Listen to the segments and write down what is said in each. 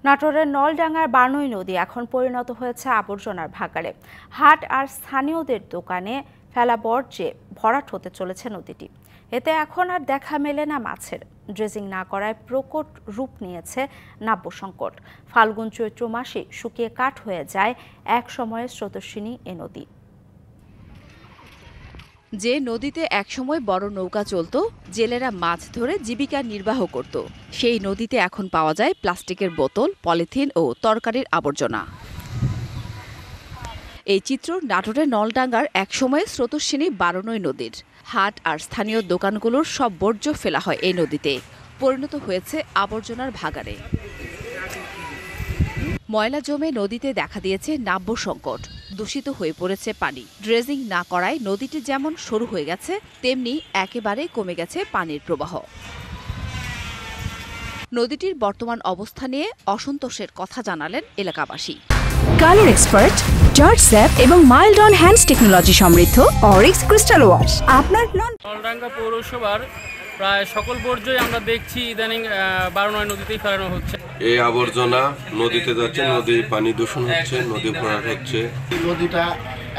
নাটোরের নলডাঙ্গার বানই নদী এখন পরিণত হয়েছে আবর্জনার ভাগাড়ে। হাট আর স্থানীয়দের দোকানে ফেলা বর্জ্যে ভরাট হতে চলেছে নদীটি। এতে এখন আর দেখা মেলে না মাছের। ড্রেজিং না করায় প্রকট রূপ নিয়েছে নাব্য সংকট। ফাল্গুন চৈত্র মাসে শুকিয়ে কাঠ হয়ে যায় এক সময়ের স্রোতস্বিনী এ নদী। যে নদীতে একসময় বড় নৌকা চলত, জেলেরা মাছ ধরে জীবিকা নির্বাহ করত, সেই নদীতে এখন পাওয়া যায় প্লাস্টিকের বোতল, পলিথিন ও তরকারির আবর্জনা। এই চিত্র নাটোরের নলডাঙ্গার একসময়ের স্রোতস্বিনী বারনই নদীর। হাট আর স্থানীয় দোকানগুলোর সব বর্জ্য ফেলা হয় এই নদীতে, পরিণত হয়েছে আবর্জনার ভাগাড়ে। ময়লা জমে নদীতে দেখা দিয়েছে নাব্য সংকট। দূষিত হয়ে পড়েছে পানি। ড্রেজিং না করায় নদীটি যেমন সরু হয়ে গেছে, তেমনি একেবারে কমে গেছে পানির প্রবাহ। নদীটির বর্তমান অবস্থা নিয়ে অসন্তোষের কথা জানালেন এলাকাবাসী। কালার এক্সপার্ট, জর্জ স্যাপ এবং মাইল্ড অন হ্যান্ডস টেকনোলজি সমৃদ্ধ অরিক্স ক্রিস্টাল ওয়াশ আপনার নলডাঙ্গা পৌরসভার প্রায় সকল বর্জ্যই আমরা দেখছি ইদানিং বারনই নদীতেই ফেলানো হচ্ছে। এই আবর্জনা নদীতে যাচ্ছে, নদীর পানি দূষণ হচ্ছে, নদী ভরাট হচ্ছে। নদীটা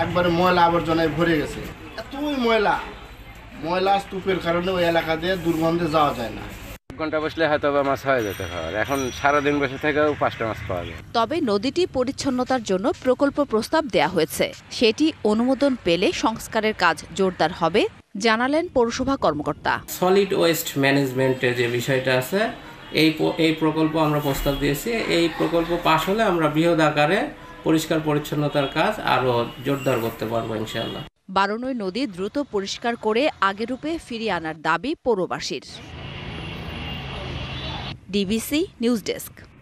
একবারে ময়লা আবর্জনায় ভরে গেছে। এতই ময়লা স্তূপের কারণে ওই এলাকা দিয়ে দুর্গন্ধে যাওয়া যায় না। ঘন্টা বসলে হয়তো মাছ হয়ে যেতে খাওয়ার, এখন সারাদিন বসে থেকেও 5টা মাছ পাওয়া যায়। তবে নদীটি পরিচ্ছন্নতার জন্য প্রকল্প প্রস্তাব দেয়া হয়েছে। সেটি অনুমোদন পেলে সংস্কারের কাজ জোরদার হবে, জানালেন পৌরসভা কর্মকর্তা। সলিড ওয়েস্ট ম্যানেজমেন্টের যে বিষয়টা আছে, এই প্রকল্প আমরা প্রস্তাব দিয়েছি। এই প্রকল্প পাশ হলে আমরা বৃহৎ আকারে পরিষ্কার পরিচ্ছন্নতার কাজ আরো জোরদার করতে পারবো ইনশাআল্লাহ। বারনই নদী দ্রুত পরিষ্কার করে আগের রূপে ফিরিয়ে আনার দাবি পৌরবাসীর। DBC news desk.